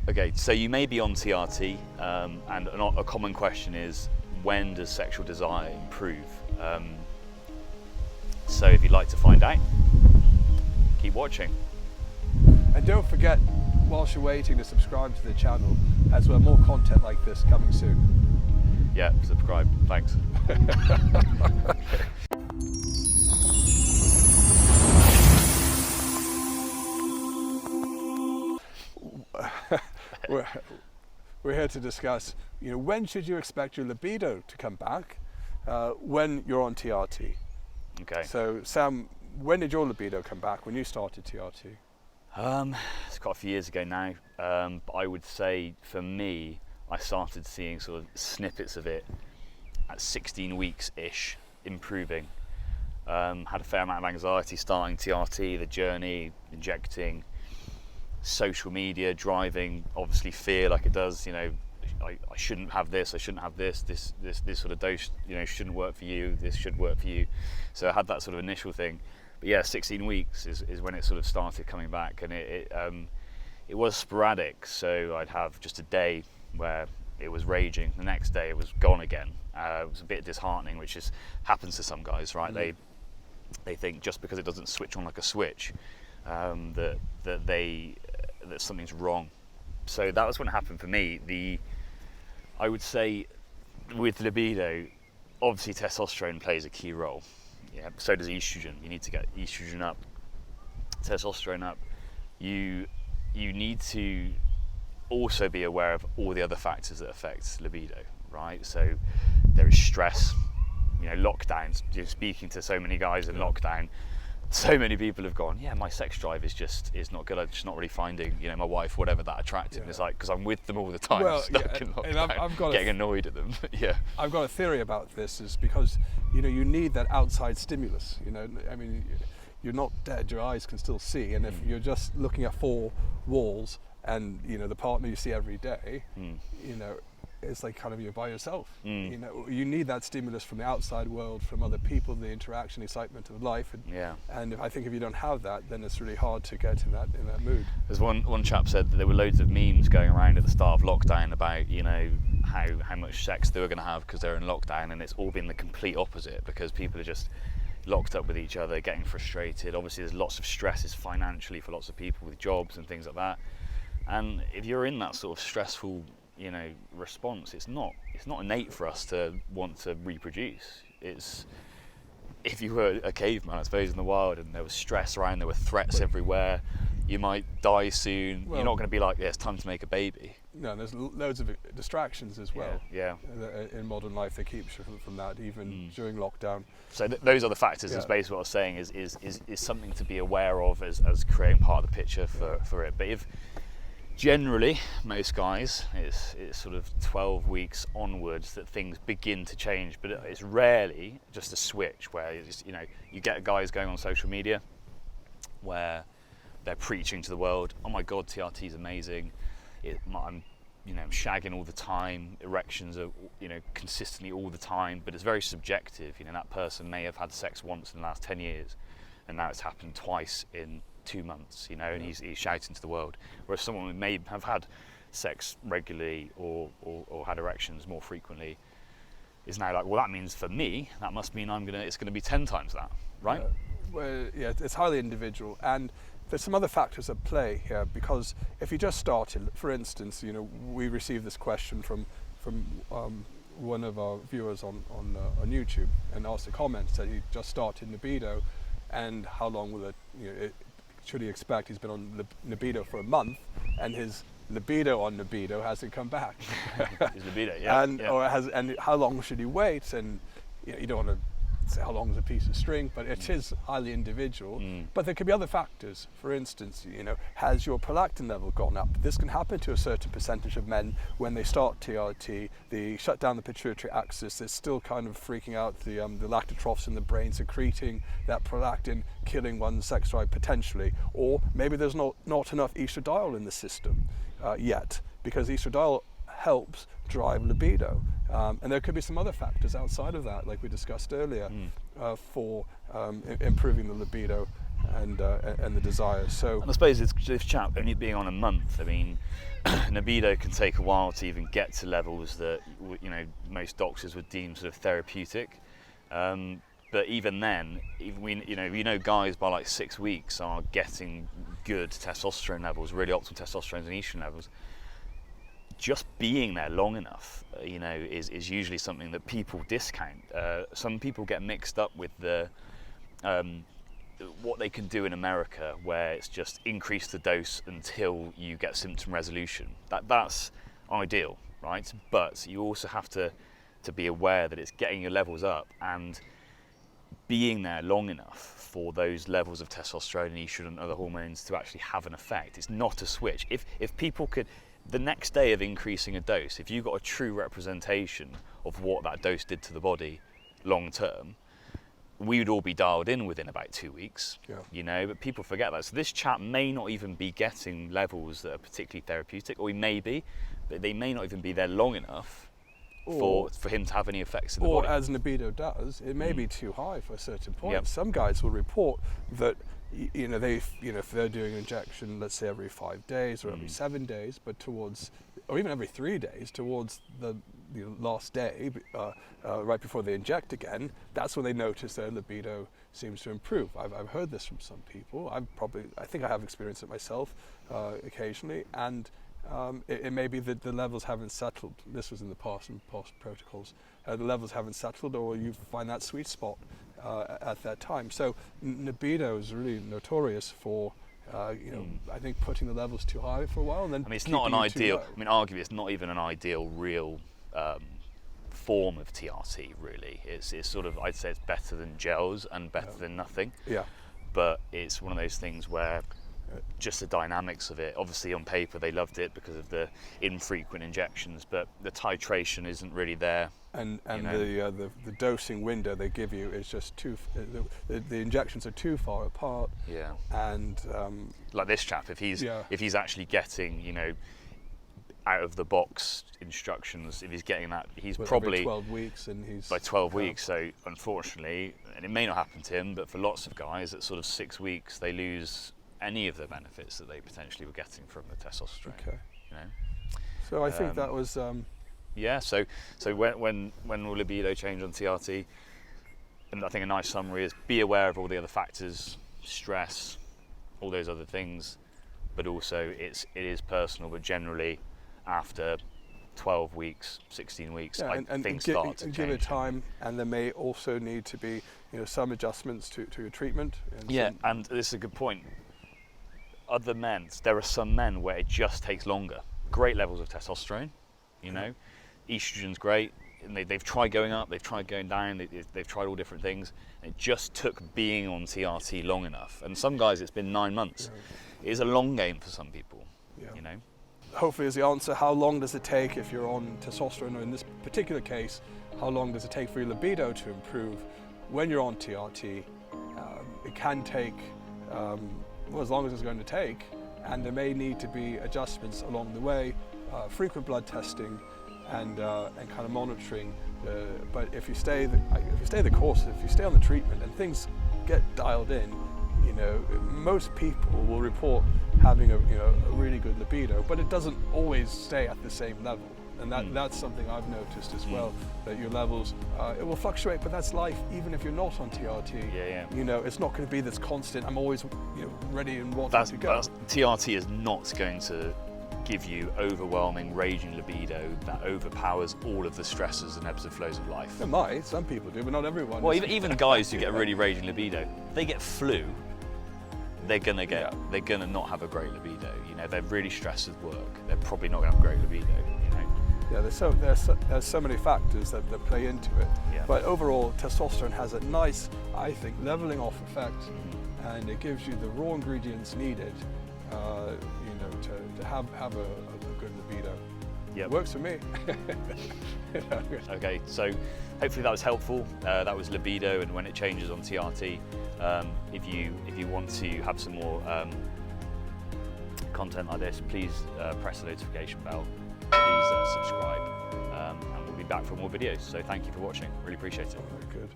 Okay, so you may be on TRT, and a common question is, when does sexual desire improve? So if you'd like to find out, keep watching. And don't forget, whilst you're waiting, to subscribe to the channel, as well, more content like this coming soon. Yeah, subscribe. Thanks. We're here to discuss, when should you expect your libido to come back when you're on TRT? Okay. So, Sam, when did your libido come back when you started TRT? It's quite a few years ago now, but I would say for me, I started seeing sort of snippets of it at 16 weeks-ish, improving. Had a fair amount of anxiety starting TRT, the journey, injecting, social media, driving, obviously fear like it does, I shouldn't have this, I shouldn't have this sort of dose, shouldn't work for you, this should work for you. So I had that sort of initial thing. But yeah, 16 weeks is when it sort of started coming back, and it was sporadic. So I'd have just a day where it was raging, the next day it was gone again. It was a bit disheartening, which happens to some guys, right? Mm. They think just because it doesn't switch on like a switch, that something's wrong. So that was when it happened for me. I would say with libido, obviously testosterone plays a key role. Yeah, so does estrogen. You need to get estrogen up, testosterone up. You need to also be aware of all the other factors that affect libido, right? So there is stress, lockdowns. You're speaking to so many guys in lockdown. So many people have gone, yeah, my sex drive is not good. I'm just not really finding, my wife, whatever, that attractive. Yeah. It's like, because I'm with them all the time, stuck in lockdown, and I've got getting annoyed at them. Yeah. I've got a theory about this, is because, you need that outside stimulus. You're not dead, your eyes can still see. And if you're just looking at four walls and, the partner you see every day, it's like kind of you're by yourself. You need that stimulus from the outside world, from other people, the interaction, excitement of life. And I think if you don't have that, then it's really hard to get in that mood. There's one chap said that there were loads of memes going around at the start of lockdown about how much sex they were going to have because they're in lockdown, and it's all been the complete opposite because people are just locked up with each other, getting frustrated. Obviously there's lots of stresses financially for lots of people with jobs and things like that. And if you're in that sort of stressful response, it's not innate for us to want to reproduce. It's, if you were a caveman, I suppose, in the wild, and there was stress around, there were threats everywhere, you might die soon, you're not going to be like, yeah, it's time to make a baby. No, there's loads of distractions as well. Yeah. In modern life, that keeps you from that, even during lockdown. So those are the factors. Is basically what I was saying. Is something to be aware of as creating part of the picture for it. But if generally, most guys, it's sort of 12 weeks onwards that things begin to change, but it's rarely just a switch where you get guys going on social media where they're preaching to the world, oh my God, TRT is amazing, I'm shagging all the time, erections are consistently all the time, but it's very subjective. That person may have had sex once in the last 10 years and now it's happened twice in 2 months, and he's shouting to the world. Whereas someone may have had sex regularly or had erections more frequently is now like, well, that means for me, that must mean it's going to be 10 times that, right? It's highly individual, and there's some other factors at play here, because if you just started, for instance, we received this question from one of our viewers on YouTube, and asked a comment, said he just started libido, and how long will it should he expect? He's been on libido for a month, and his libido on libido hasn't come back. His libido, yeah. And how long should he wait? And you don't want to say how long is a piece of string, but it is highly individual. But there could be other factors. For instance, has your prolactin level gone up? This can happen to a certain percentage of men when they start TRT. They shut down the pituitary axis. They're still kind of freaking out the lactotrophs in the brain, secreting that prolactin, killing one's sex drive potentially. Or maybe there's not enough estradiol in the system yet, because estradiol helps drive libido. And there could be some other factors outside of that, like we discussed earlier, for improving the libido. and the desire. So, and I suppose this chap only being on a month, I mean, libido can take a while to even get to levels that most doctors would deem sort of therapeutic. But even then, guys by like 6 weeks are getting good testosterone levels, really optimal testosterone and estrogen levels. Just being there long enough, is usually something that people discount. Some people get mixed up with the what they can do in America, where it's just increase the dose until you get symptom resolution. That's ideal, right? But you also have to be aware that it's getting your levels up and being there long enough for those levels of testosterone and estrogen and other hormones to actually have an effect. It's not a switch. If people could, the next day of increasing a dose, if you got a true representation of what that dose did to the body long term, we would all be dialed in within about 2 weeks. Yeah. But people forget that. So this chap may not even be getting levels that are particularly therapeutic, or he may be, but they may not even be there long enough for him to have any effects in the body. Or as libido does, it may be too high for a certain point. Yep. Some guys will report that if they're doing an injection, let's say every 5 days or every 7 days, but or even every 3 days, towards the last day, right before they inject again, that's when they notice their libido seems to improve. I've heard this from some people. I think I have experienced it myself occasionally, and it may be that the levels haven't settled. This was in the past protocols. The levels haven't settled, or you find that sweet spot at that time. So libido is really notorious for I think putting the levels too high for a while, and then it's not an ideal. Arguably, it's not even an ideal real form of TRT. Really, it's sort of, I'd say it's better than gels and better than nothing. Yeah. But it's one of those things where just the dynamics of it. Obviously, on paper they loved it because of the infrequent injections, but the titration isn't really there. And the dosing window they give you is just the injections are too far apart. Yeah. And like this chap, if he's actually getting out of the box instructions, if he's getting that, he's probably 12 weeks, and he's by 12 weeks. So unfortunately, and it may not happen to him, but for lots of guys, at sort of 6 weeks, they lose any of the benefits that they potentially were getting from the testosterone. Okay. So I think that was. Yeah. So when will libido change on TRT? And I think a nice summary is be aware of all the other factors, stress, all those other things, but also it is personal. But generally, after 12 weeks, 16 weeks, things start to change. Give it time, and there may also need to be some adjustments to your treatment. And this is a good point. Other men, there are some men where it just takes longer. Great levels of testosterone, estrogen's great, and they've tried going up, they've tried going down, they've tried all different things. And it just took being on TRT long enough. And some guys, it's been 9 months. It is a long game for some people, Hopefully is the answer. How long does it take if you're on testosterone, or in this particular case, how long does it take for your libido to improve when you're on TRT? It can take as long as it's going to take, and there may need to be adjustments along the way, frequent blood testing, and kind of monitoring. But if you stay the course, if you stay on the treatment and things get dialed in, most people will report having a really good libido, but it doesn't always stay at the same level. And that's something I've noticed as well, that your levels, it will fluctuate, but that's life, even if you're not on TRT. Yeah. It's not going to be this constant, I'm always ready and wanting to go. TRT is not going to give you overwhelming, raging libido that overpowers all of the stresses and ebbs and flows of life. It might, some people do, but not everyone. Well, even guys who get a really raging libido, they get flu, they're gonna not have a great libido. They're really stressed at work, they're probably not gonna have a great libido. Yeah, there's so many factors that play into it. Yeah. But overall, testosterone has a nice, I think, leveling off effect, and it gives you the raw ingredients needed, to have a good libido. Yep. It works for me. Okay, so hopefully that was helpful. That was libido and when it changes on TRT. If you want to have some more content like this, please press the notification bell. Please subscribe, and we'll be back for more videos. So thank you for watching. Really appreciate it. Very good.